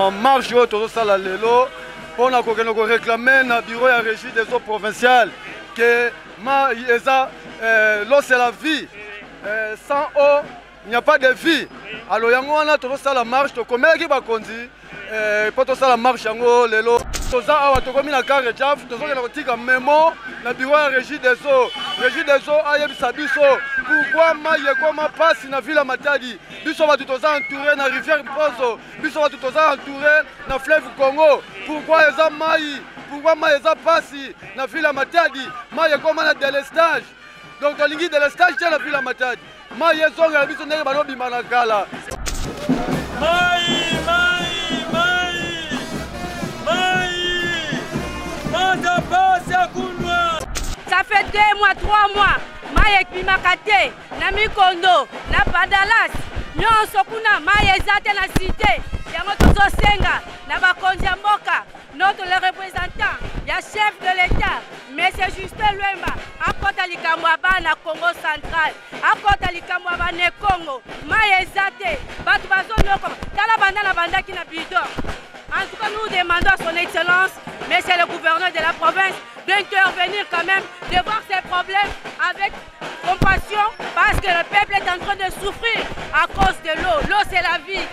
En marche autour de ça, on a réclamé dans le bureau de la régie des eaux provinciales que l'eau c'est la vie. Sans eau, il n'y a pas de vie. Alors, on a tout ça la marche, on a qui va conduire. Pour tout ça la marche, on a tout ça, on a mis la carte de Jaf, tout ça, on a mis mémo dans le bureau de la régie des eaux. Régie des eaux, pourquoi je passe dans la ville de Matadi? Biso va tout ça entouré dans la rivière Pozo. Biso va tout ça entouré dans le fleuve Congo. Pourquoi ils ont maï? Pourquoi ils ont passé dans la ville de Matadi? Maï est comme un délestage. Donc, on a dit délestage dans la ville de Matadi. Maï est zonga, biso n'est pas de Manakala. Ça fait 2 mois, 3 mois. Maï est Pimakate, Nami Kondo, na Badalas. Nyonso kuna maï ezate na cité. Yango tozo senga, na bakonzi ya mboka. Notre le représentant, ya chef de l'État, M. Justin Luemba, akota likambo na Congo central, akota likambo ne Congo, maï ezate, batu bazonoko, tala banda na banda ki na bidon. En tout cas, nous demandons à son Excellence, Monsieur le gouverneur de la province, d'intervenir quand même, de voir ces problèmes avec compassion, parce que le peuple est en train de souffrir à cause de l'eau. L'eau, c'est la vie.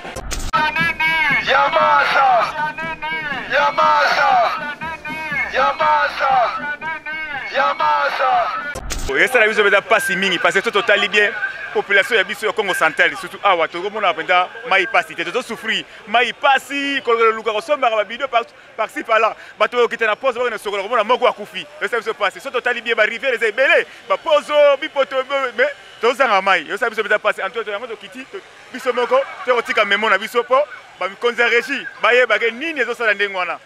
Yamasa! Yamasa! Yamasa! Yamasa! Et ça, la vie pas si mingi parce que tout total bien. Population ya biso ya Congo central surtout awa to komona penda mai pasi te to souffrir mai pasi ko luka ko somba ba video par ci par là bato ko kitana pause ba na sokolo komona moko akufi et ça se passe so total bien ba rivière les ebele ba pose bipoto mais to zanga mai et ça biso beta passer en tout temps to kiti biso moko to tika memo na biso po ba konza régie ba ye ba ke nini zo sala ndengwana.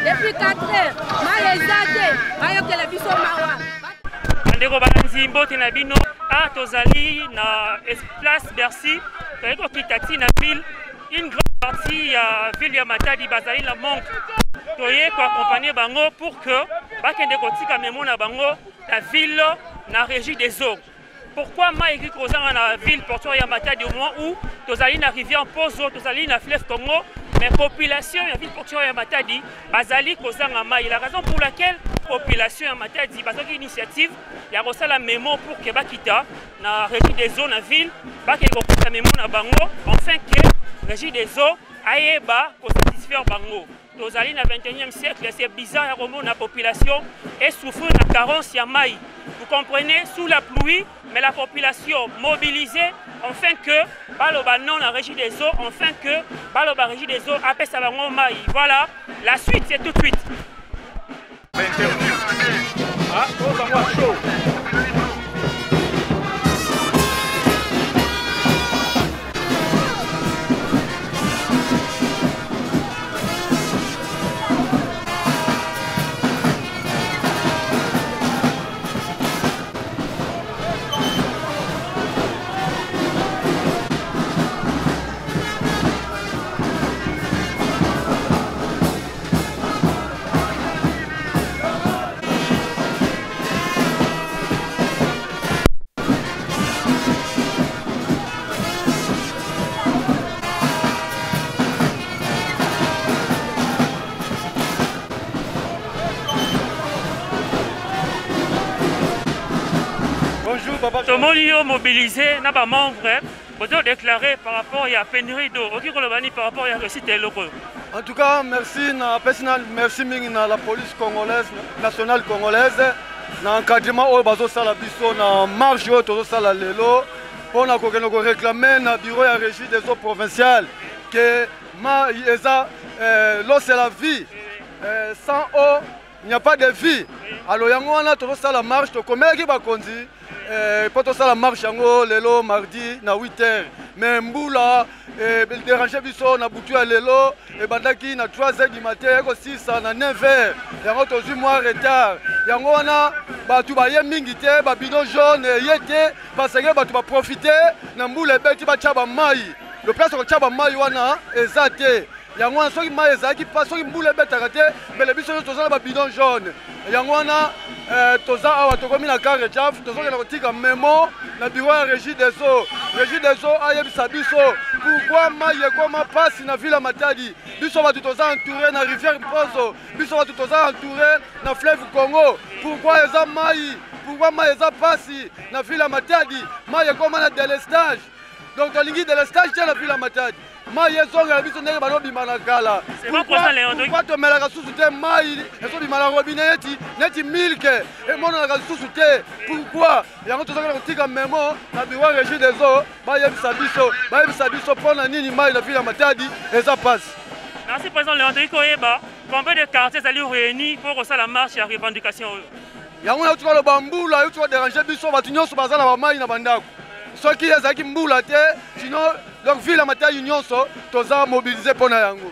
Depuis 4 heures, maï ezate, maï okela biso mawa. Ndeko balanzi mbote na bino a tozali na place Bercy, toyeko kitati na ville, une grande partie ya ville ya Matadi bazali la manque. Toyeko accompagner bango pour que bakende kotika memo na bango la ville na régie des eaux. Pourquoi maï kozanga na ville portuaire ya Matadi au moment où tozali na rivière Pozo, tozali na fleuve Congo? Mais la population de la ville portuaire de Matadi, Bazali Kozanga Maï. La raison pour laquelle la population de Matadi, Bazali une initiative, il y a reçu la mémo pour que Bakita, la régie des eaux dans la ville, Bakita la mémo na Bango, enfin que la régie des eaux aille pour satisfaire Bango. Tozali na 21e siècle, c'est bizarre la population et souffre de la carence ya Maï. Vous comprenez, sous la pluie, mais la population mobilisée, enfin que Baloba non la régie des eaux, enfin que Baloba régie des eaux appelle ça Maï. Voilà, la suite c'est tout de suite. Ah, oh, ça va chaud. Tout le monde est mobilisé, n'a pas membre, pour déclarer par rapport à la pénurie d'eau, par rapport à la réussite locale. En tout cas, merci à la police congolaise, nationale congolaise, dans l'encadrement où bazo sala biso na marche où tozo sala lelo pour na ko réclamer na bureau ya régie des eaux provinciales que l'eau c'est la vie. Sans eau, il n'y a pas de vie. Alors yango wana tozo sala marche to komeki bakonzi pour tozo sala marche yango lelo mardi na 8h. Mais Mboula, déranger biso na butu ya lelo et bandaki na 3h du matin eko 6 na 9h. Yango tozu moi retard. Yango wana batu ba ye mingi te ba bidon jaune yete parce que batu ba profiter na Mboula beti ba tchaba mai. Le place ko tchaba mai wana ezate. Yango wana soki mai ezaki pas soki Mboula betaka te mais le biso toza ba bidon jaune. Yango wana toza awa tokomi na carré jaf toza na kotika memo na bureau ya régie des eaux. Régie des eaux ayebisa biso pourquoi mai ekoma pasi na ville Matadi. Biso batu toza entouré na rivière Mpozo. Biso batu toza entouré na fleuve Congo. Pourquoi eza mai? Pourquoi mai eza pasi na ville Matadi? Mai ekoma na délestage. Donc tolingi délestage te na ville Matadi. Mai ezonga biso ndenge balobima na kala. Pourquoi tomelaka susu te mai ezobima na robinet neti milke emonanaka susu te? Pourquoi? Yango tozokana kotika memo na bureau régie des eaux bayebisa biso mpona nini mai na ville ya Matadi eza pasi. Merci président Léandri Koyeba. Combien de quartiers allez réunis pour que ça la marche ya revendication? Yango na tuka loba Mboula tuka déranger biso batu nyonso baza na bamai na bandako. Soki ezaki Mboula te sinon donc ville ya Matadi nyonso toza mobiliser pona yango.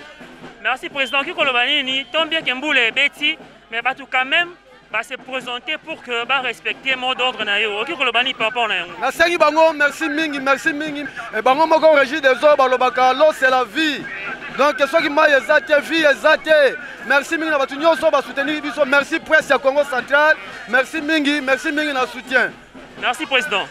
Merci président Kikoloba nini tant bien que Mboula est bêti mais batu quand même va se présenter pour que va respecter mot d'ordre na yo. Kikoloba ni papa na yango. Na sengi bango merci mingi et bango moko régie des eaux balobaka l'eau c'est la vie. Donc soki mai ezate vie ezate. Merci mingi na batu nyonso ba soutenir biso. Merci presse ya Congo central. Merci mingi na soutien. Merci président.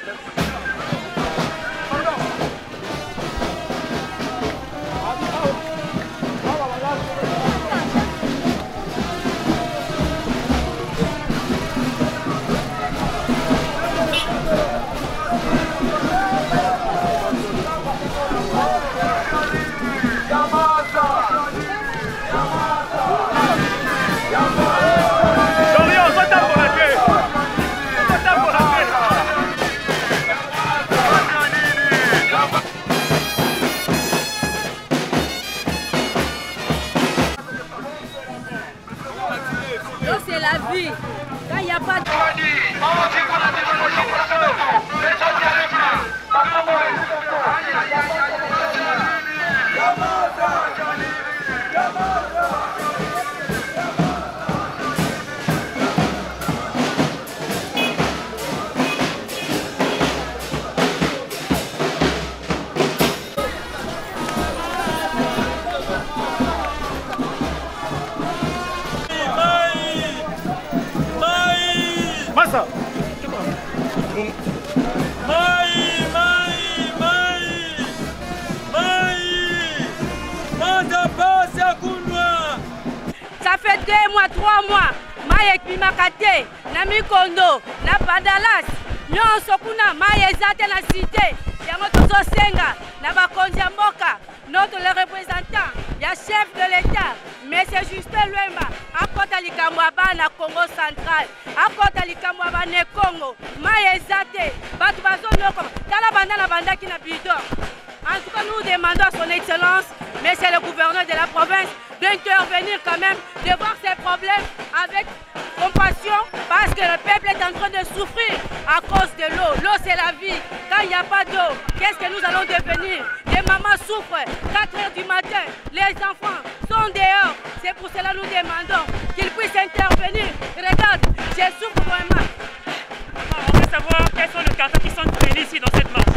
C'est la vie. Quand il n'y a pas de... Massa. Ça fait 2 mois, 3 mois. Mai ekimaka te na Mikondo, na Padalas. Nyonso kuna mai ezate na cité. Yango tozosenga na bakonzi ya mboka. Notre représentant, il y a chef de l'État, mais c'est Justin Luemba, à côté de l'Ikamwaba na Congo central, à côté de l'Ikamwaba na Congo, Maïezate, Batubazo Noko, Talabanda na Banda qui n'a bidon. En tout cas, nous demandons à son excellence, mais c'est le gouverneur de la province, d'intervenir quand même, de voir ces problèmes avec compassion, parce que le peuple est en train de souffrir à cause de l'eau. L'eau, c'est la vie. Quand il n'y a pas d'eau, qu'est-ce que nous allons devenir? Les mamans souffrent. 4h du matin, les enfants sont dehors. C'est pour cela que nous demandons qu'ils puissent intervenir. Regarde, je souffre vraiment. On veut savoir quels sont les quartiers qui sont réunis ici dans cette marche.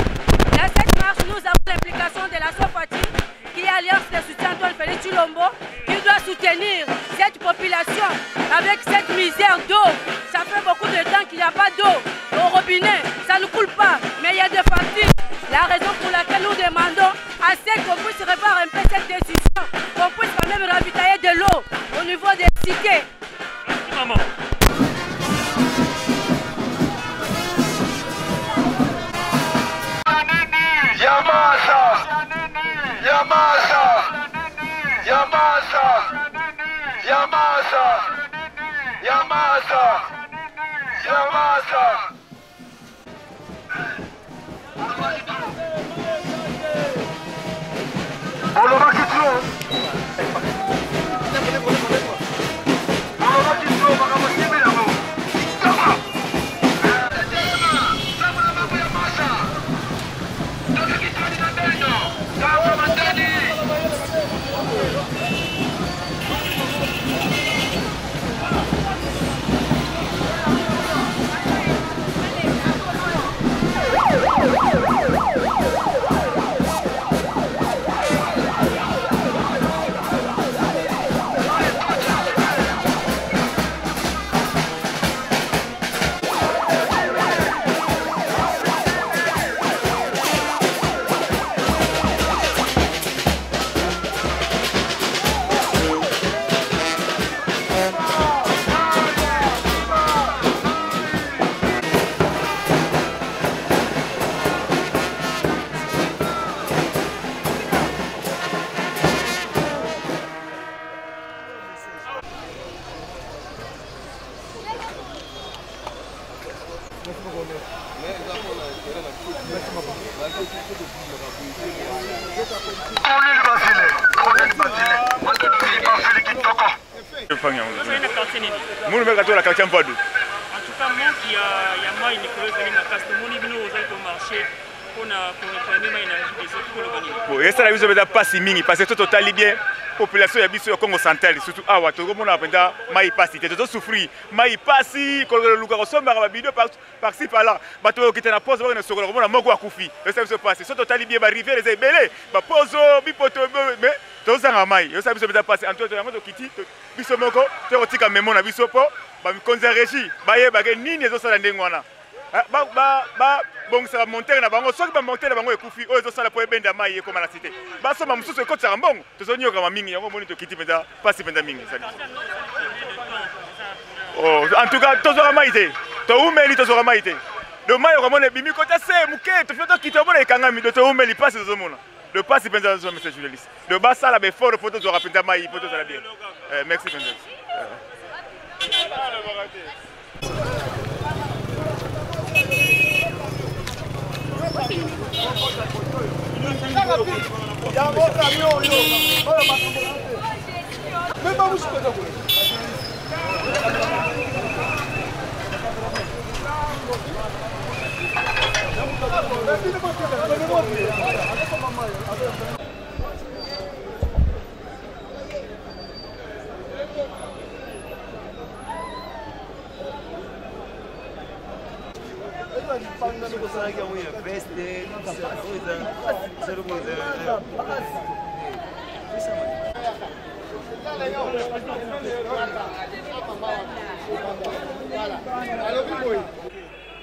Dans cette marche, nous avons l'implication de la Sofati, qui est Alliance de soutien Antoine Félix Chilombo, qui doit soutenir cette population avec cette misère d'eau. Ça fait beaucoup de temps qu'il n'y a pas d'eau au robinet, ça ne coule pas, mais il y a des factures. La raison pour laquelle nous demandons à ce qu'on puisse revoir un peu cette décision, qu'on puisse quand même ravitailler de l'eau au niveau des cités. Merci maman. Munu meka to la quartier Mpadu. En tout cas, moi qui y a moi une école de la caste mon ibino aux autres marché pour réclamer ma énergie des autres pour le gagner. Bon, et ça la biso beta passe mingi parce que tout total bien population ya biso Congo central surtout awa to komona penda mai passi te to souffrir mai passi ko le luka ko somba ba bido par ci par là bato ki te na pause ba ne sokolo komona moko akufi et ça se passe tout total bien ba rivière les belé ba pause bipoto mais to zanga mai et ça biso beta passe en tout to yango to kiti biso moko te ko tika memo na biso po ba konza régie ba ye ba ke nini ezo sala ndengwana ba bon ça va monter na bango soki ba monter na bango ekufi oyo ezosala po ebenda mai ekoma na cité basomba mosusu ekotisa mbongo tozonyoka ma mingi yango moni tokiti mpenza pasi mpenza mingi sali oh en tout cas tozwaka mai te toumeli tozwaka mai te do mai okomona ebimi kota se moke tofio tokita omona ekangami do toumeli pasi tozomona do pasi mpenza tozwa monsieur journaliste do basala befort po tozwaka mpenza mai po tozala bien merci mpenza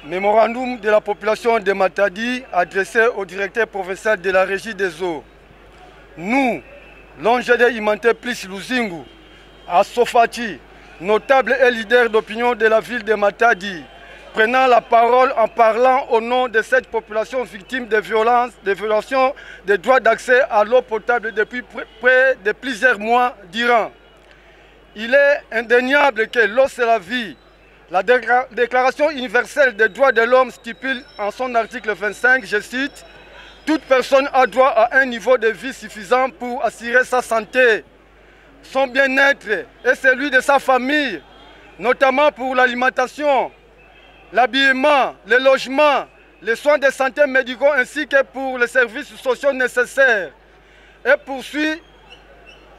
Mémorandum de la population de Matadi adressé au directeur provincial de la régie des eaux. Nous, l'ONGD Imante Plus Luzingu, à Sofati, notable et leader d'opinion de la ville de Matadi, prenant la parole en parlant au nom de cette population victime de violences, de violations des droits d'accès à l'eau potable depuis près de plusieurs mois durant. Il est indéniable que l'eau c'est la vie. La Déclaration universelle des droits de l'homme stipule en son article 25, je cite, « Toute personne a droit à un niveau de vie suffisant pour assurer sa santé, son bien-être et celui de sa famille, notamment pour l'alimentation, l'habillement, le logement, les soins de santé médicaux ainsi que pour les services sociaux nécessaires. » Et poursuit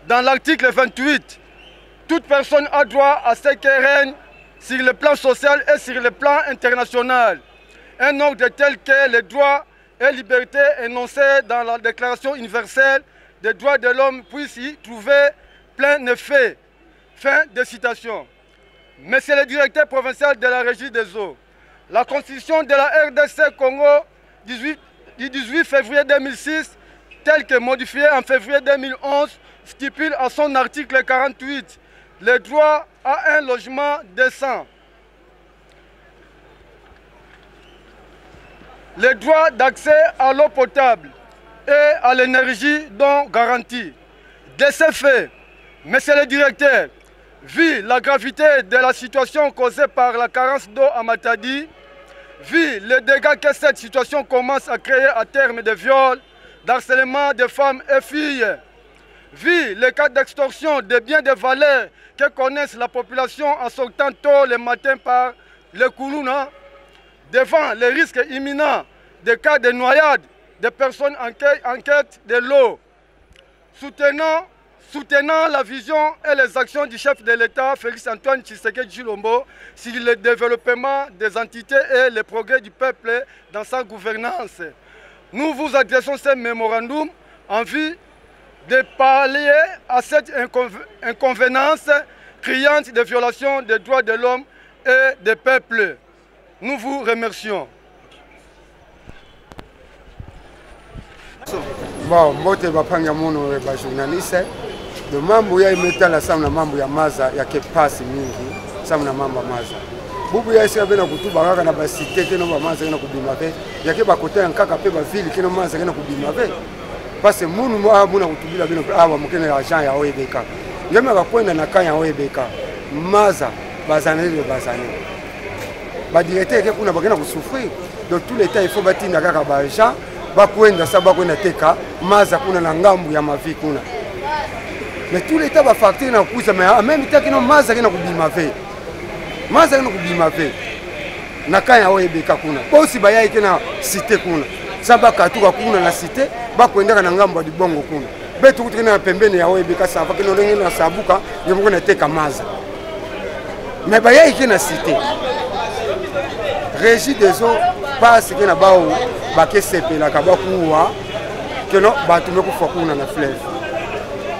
dans l'article 28, « Toute personne a droit à ce qu'elle règne sur le plan social et sur le plan international. Un ordre tel que les droits et libertés énoncés dans la Déclaration universelle des droits de l'homme puissent y trouver plein effet. » Fin de citation. Monsieur le directeur provincial de la régie des eaux, la constitution de la RDC Congo du 18 février 2006, telle que modifiée en février 2011, stipule à son article 48 le droit à un logement décent, le droit d'accès à l'eau potable et à l'énergie dont garantie. De ce fait, monsieur le directeur, vu la gravité de la situation causée par la carence d'eau à Matadi, vu les dégâts que cette situation commence à créer à terme de viols, d'harcèlement de femmes et filles, vu les cas d'extorsion de biens de valeur que connaissent la population en sortant tôt le matin par le Koulouna, devant les risques imminents de cas de noyade de personnes en quête de l'eau, soutenant la vision et les actions du chef de l'État, Félix Antoine Tshisekedi Tshilombo, sur le développement des entités et le progrès du peuple dans sa gouvernance. Nous vous adressons ce mémorandum en vue de pallier à cette inconvénance criante de violation des droits de l'homme et des peuples. Nous vous remercions. Bon, mbote bapanga mono ba journaliste de mambo ya imetala sana mambo ya maza ya kepasi mingi sana mambo maza bubu ya isia bena kutuba kaka na basite keno ba maza kena kubima ve yake bakota nkaka pe ba ville keno maza kena kubima ve parce munu mo muna kutubila beno awa mukene ya agent ya OEBK ngeme bakwenda na kanya OEBK maza bazanele ba directeur ke kuna bakena kusufrir de tous les temps il faut batinda kaka ba agent bakwenda saba kwenda teka maza kuna na ngambu ya mavi kuna mais tous les temps ba facteur na kuza mais en même temps kino maza kena kubima ve maza kena kubima ve na kanya OEBK kuna bosi bayai kena cité kuna saba katuka kuna na cité bakwenda na ngambu ya dibongo kuna betu kutikena pembeni ya OEBK saba kino ndenge na sabuka ngemo kuna teka maza mais bayai kena cité régie des eaux passe kena bao bake sepela kabakuwa keno batu mekufa kuna na fleuve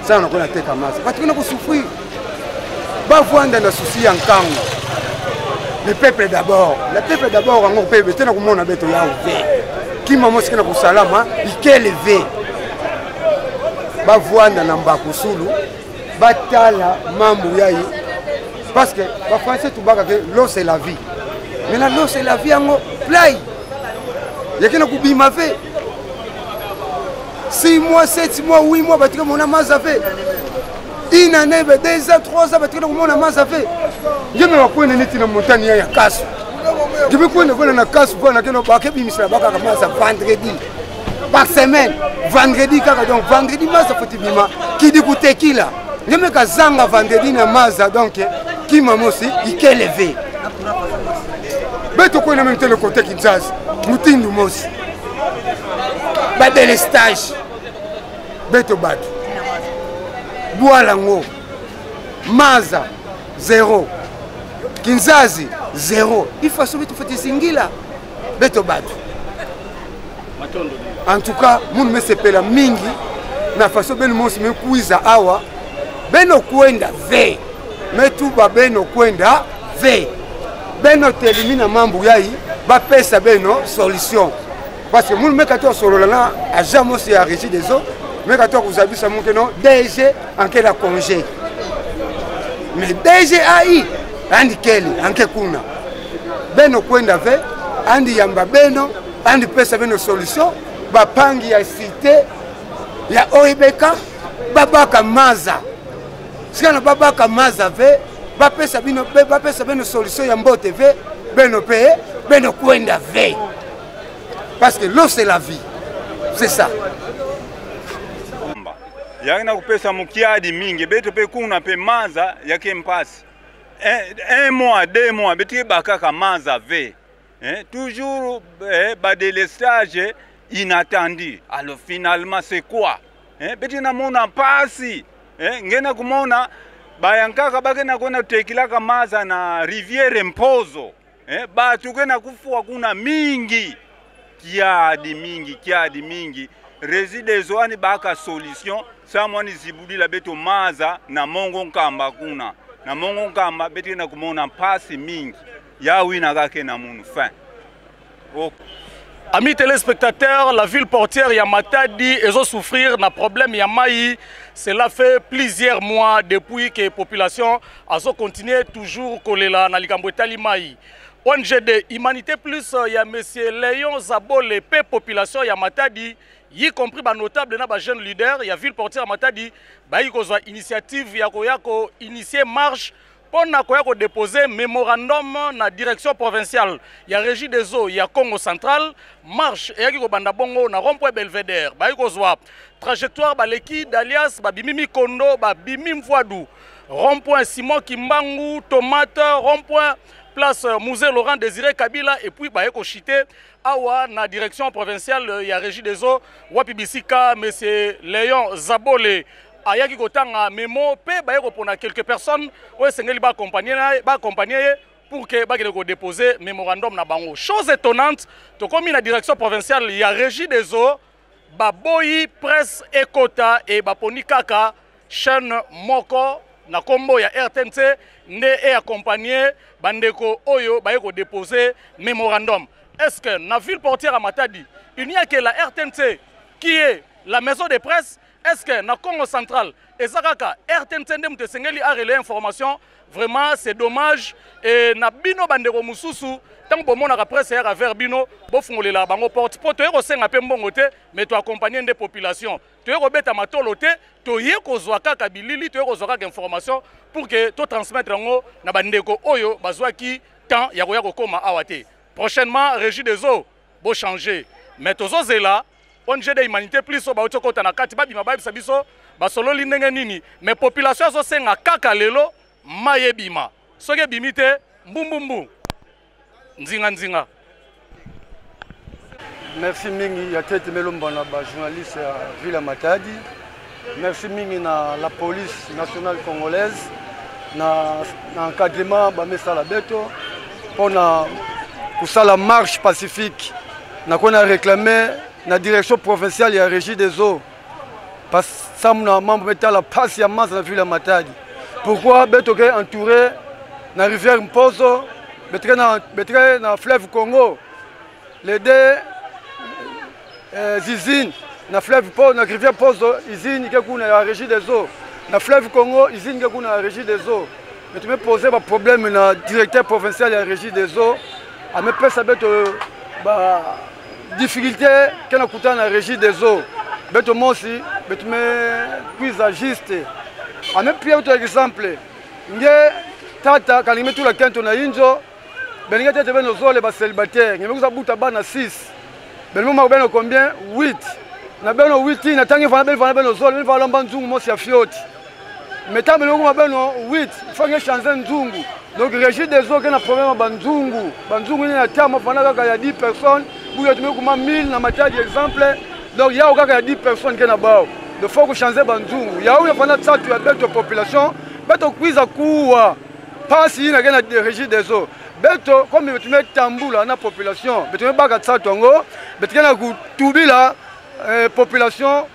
sana kuna teka maza batu kena kusufrir bavwanda na souci ya nkango le peuple d'abord ngo peuple tena kumona beto ya uve kima mosi kena kusalama ikeleve bavwanda na mbakusulu batala mambo yayi parce que ba français tubaka que l'eau c'est la vie mais l'eau c'est la vie ngo play yakena kubima ve 6 mois 7 mois 8 mois batika mona maza ve une année 2 ans 3 ans batika mona maza ve ngeme wakwenda neti na montagne ya kasu ngeme kwenda na kasu bwana keno bakebi misala baka maza vendredi par semaine vendredi kaka donc vendredi maza fotibima kidi kutekila ngeme kazanga vendredi na maza donc kima mosi ikeleve beto kwenda même le côté Kinshasa mutindu mosi badele stage beto batu Bwalango maza 0 Kinzazi 0 il faut sauver tout fait singila beto batu en tout cas moun me sepela mingi na façon ben mosi me kuiza awa beno kwenda ve metuba beno kwenda ve beno telimina mambu yayi bapesa beno solution parce que moun mekato solola na agent mosi ya régie des eaux mekato kuzabisa mukeno DG en quel congé mais DG AI andi keli anke kuna beno kwenda ve andi yamba beno andi pesa beno solution bapangi ya cité ya OEBK babaka maza sikana babaka maza ve bapesa beno solution ya mbote ve beno pe beno kwenda ve parce que l'eau c'est la vie c'est ça yakina kupesa mukiadi mingi beto pe kuna pe maza yake mpasi 1 mois 2 mois beti bakaka maza ve toujours badélestage inattendu alors finalement c'est quoi beti na mona pasi ngena kumona bayankaka bakena kona tekilaka maza na rivière Mpozo batu kena kufua kuna mingi kiadi mingi résidents zoani baka solution samwani zibudi la beto maza na mongo nkamba kuna na mongo nkamba beti na kumona pasi mingi ya wina kake na munu fin. Amis téléspectateurs, la ville portière Yamatadi est souffrir d'un problème Yamaï. Cela fait plusieurs mois depuis que la population a continué toujours kolela na likambwetali mai. ONG de Humanité Plus, il y a M. Léon Zabo, le population Yamatadi, y compris ba notable na ba jeune leader ya ville portière Matadi ba y kozwa initiative ya ko initier marche pour na ko déposer mémorandum na direction provinciale ya régie des eaux ya Congo central marche et ko banda bongo na rond-point Belvédère ba y kozwa trajectoire ba leki d'alias ba bimimi kondo ba bimim Mfwadu rond-point Simon Kimbangu tomate rond-point place Musée Laurent Désiré Kabila et puis ba yeko chité awa na direction provinciale ya régie des eaux wapibisika monsieur Léon Zabole ayaki kotanga memo pe ba yeko pona quelques personnes o sengeli ba accompagner pour que ba ko déposer mémorandum na bango. Chose étonnante to komi na direction provinciale ya régie des eaux ba boyi presse ekota et ba poni kaka chaîne moko na kombo ya RTNC ne est accompagné bandeko oyo ba yeko déposer mémorandum. Est-ce que dans la ville portière à Matadi, il n'y a que la RTNC qui est la maison de presse? Est-ce que dans le Congo central, Ezakaka, RTNC a relayé l'information? Vraiment, c'est dommage. Et na bino bandeko mususu, tant que la presse est à vers bino, bofungole la bango porte. Pour te resenga pe mbongote, mais tu accompagnes des populations. Tu rebeta matolote, tu yeko zwaka kabilili, tu yeko zwaka information pour que tu transmettre ngo na bandeko oyo bazwaki tant yako koma awate. Prochainement, régie des eaux, bon changer. Mais tous ces là, on a des humanités plus au baoutoko tanakati, babi mababi sabiso, basolo linenge nini. Mais population so senga kaka lelo, maye bima. Soge bimite, mbumbumbu. Nzinga nzinga. Merci mingi ya tete melombana ba journaliste à Ville Matadi. Merci mingi na la police nationale congolaise na encadrement ba mesala beto pour na la marche pacifique. Nous avons réclamé la direction provinciale et la régie des eaux. Parce que nous avons la patience dans la ville de Matadi. Pourquoi nous sommes entourés de la rivière Mpozo, dans le fleuve Congo, les deux usines, dans le fleuve Pozo, dans la rivière Pozo, usine qui est la régie des eaux. Dans le fleuve Congo, usine qui est la régie des eaux. Nous avons posé un problème à la directeur provincial et la régie des eaux. À me faire savoir difficulté qu'on a dans la régie des eaux. Beto moi aussi, beto me paysagiste. À me faire un exemple. Nge tata quand il met tout la quinte na injo, ben nge tata ben ozole ba célibataire. Nge kuza buta bana 6. Ben mo ben combien 8. Na ben 8 na tangi vana ben ozole, ben vana banzungu mo sia fioti. Mettez le nom ben 8. Il faut que changer nzungu. Donc, régie des eaux, il y a un problème à Banzungu. Banzungu, il y a un 10 personnes. Vous avez 1000 dans ma taille d'exemple. Donc, il y a 10 personnes qui sont là-bas. Il faut que changer Banzungu. Il y a une population. Il y a une cour. Pas si il y a une régie des eaux. Comme il y a un tambour dans la population, il y a une population.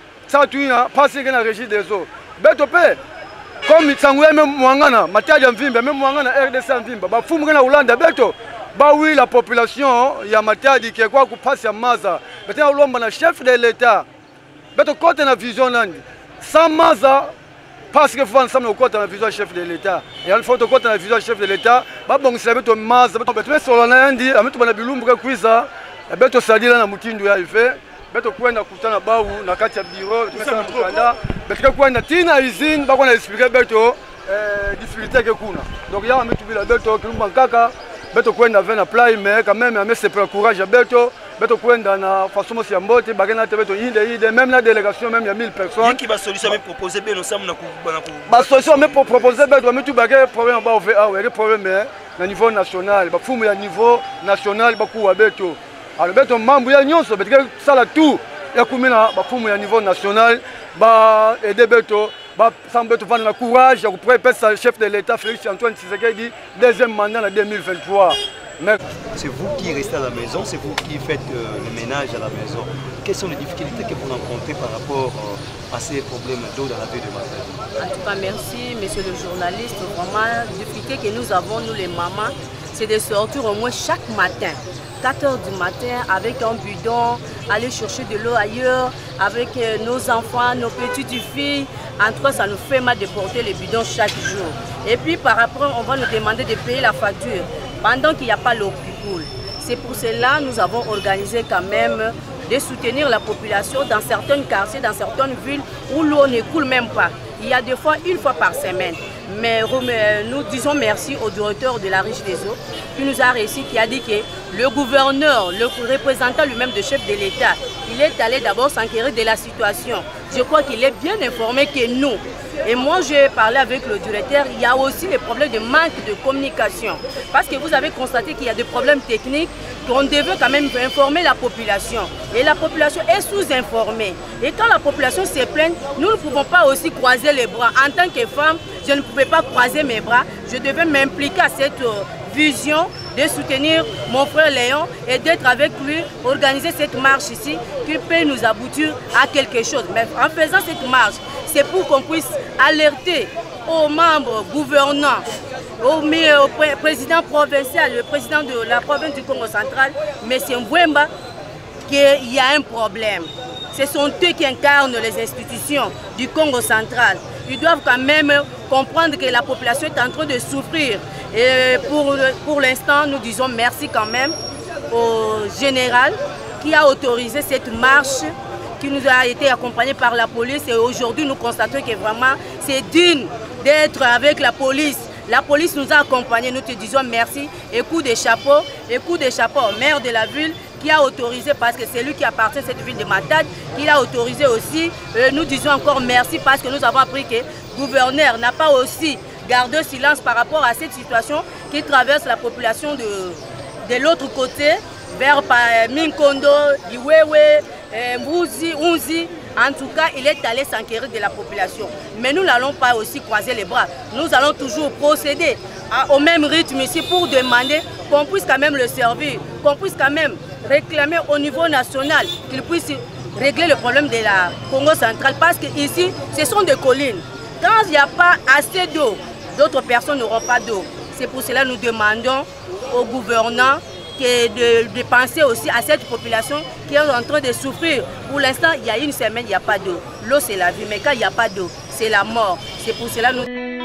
Pas si il y a une régie des eaux. Comme Tsangoué même Mwangana, Matadi Mvimba, même Mwangana RDC Mvimba, ba fumu na Hollande beto, ba oui la population ya Matadi qui est quoi passe à Maza, maintenant l'homme na chef de l'État, beto côté na vision nandi, sans Maza, parce que faut ensemble au côté na vision chef de l'État, et il faut au côté na vision chef de l'État, ba bon c'est beto Maza, beto sur l'Andi, ametu bana bilumbu kwiza, beto sadila na mutindu ya ife. Beto kwenda kutana bawu na kati ya bureau tumesema mkanda beto kwenda tina izini bako na expliquer beto difficulté que kuna donc ya ametubila beto kilumba kaka beto kwenda vena play mais quand même mais c'est pour courage beto kwenda na façon si mbote bagana te beto ide même la délégation même il y a 1000 personnes qui va solution mais proposer ben ensemble na ba solution mais pour proposer beto mais tu bagay problème ba over ah ouais problème na niveau national ba fumu ya niveau national ba ku beto. Alors, beto mambo ya nyonso beto sala tout ya kumina ba fumu ya niveau national ba aider beto ba sans beto vendre la courage ya préparer sa chef de l'État Félix Antoine Tshisekedi deuxième mandat en 2023. C'est vous qui restez à la maison, c'est vous qui faites le ménage à la maison. Quelles sont les difficultés que vous rencontrez par rapport à ces problèmes d'eau dans la ville de Matadi? En tout cas, merci, monsieur le journaliste. Vraiment, la difficulté que nous avons, nous les mamans, c'est de sortir au moins chaque matin. 4 h du matin avec un bidon, aller chercher de l'eau ailleurs, avec nos enfants, nos petites filles. En tout cas, ça nous fait mal de porter les bidons chaque jour. Et puis par après, on va nous demander de payer la facture pendant qu'il n'y a pas l'eau qui coule. C'est pour cela que nous avons organisé quand même de soutenir la population dans certains quartiers, dans certaines villes où l'eau ne coule même pas. Il y a des fois, une fois par semaine. Mais nous disons merci au directeur de la Riche des Eaux qui nous a réussi, qui a dit que le gouverneur, le représentant lui-même de chef de l'État, il est allé d'abord s'enquérir de la situation. Je crois qu'il est bien informé que nous. Et moi, j'ai parlé avec le directeur, il y a aussi les problèmes de manque de communication. Parce que vous avez constaté qu'il y a des problèmes techniques, qu'on devait quand même informer la population. Et la population est sous-informée. Et quand la population se plaint, nous ne pouvons pas aussi croiser les bras. En tant que femme, je ne pouvais pas croiser mes bras. Je devais m'impliquer à cette vision de soutenir mon frère Léon et d'être avec lui, organiser cette marche ici qui peut nous aboutir à quelque chose. Mais en faisant cette marche, c'est pour qu'on puisse alerter aux membres gouvernants, au président provincial, le président de la province du Congo central, M. Mbouemba, qu'il y a un problème. Ce sont eux qui incarnent les institutions du Congo central. Ils doivent quand même comprendre que la population est en train de souffrir. Et pour l'instant, nous disons merci quand même au général qui a autorisé cette marche, qui nous a été accompagnée par la police. Et aujourd'hui, nous constatons que vraiment, c'est digne d'être avec la police. La police nous a accompagnés, nous te disons merci. Et coup de chapeau au maire de la ville qui a autorisé, parce que c'est lui qui appartient à cette ville de Matadi, qui a autorisé aussi. Nous disons encore merci parce que nous avons appris que le gouverneur n'a pas aussi gardé silence par rapport à cette situation qui traverse la population de l'autre côté, vers Minkondo, Iwewe, Mbouzi, Unzi. En tout cas, il est allé s'enquérir de la population. Mais nous n'allons pas aussi croiser les bras. Nous allons toujours procéder au même rythme ici pour demander qu'on puisse quand même le servir, qu'on puisse quand même réclamer au niveau national qu'il puisse régler le problème de la Congo centrale. Parce qu'ici, ce sont des collines. Quand il n'y a pas assez d'eau, d'autres personnes n'auront pas d'eau. C'est pour cela que nous demandons aux gouvernants de penser aussi à cette population qui est en train de souffrir. Pour l'instant, il y a une semaine, il n'y a pas d'eau. L'eau, c'est la vie, mais quand il n'y a pas d'eau, c'est la mort. C'est pour cela que nous...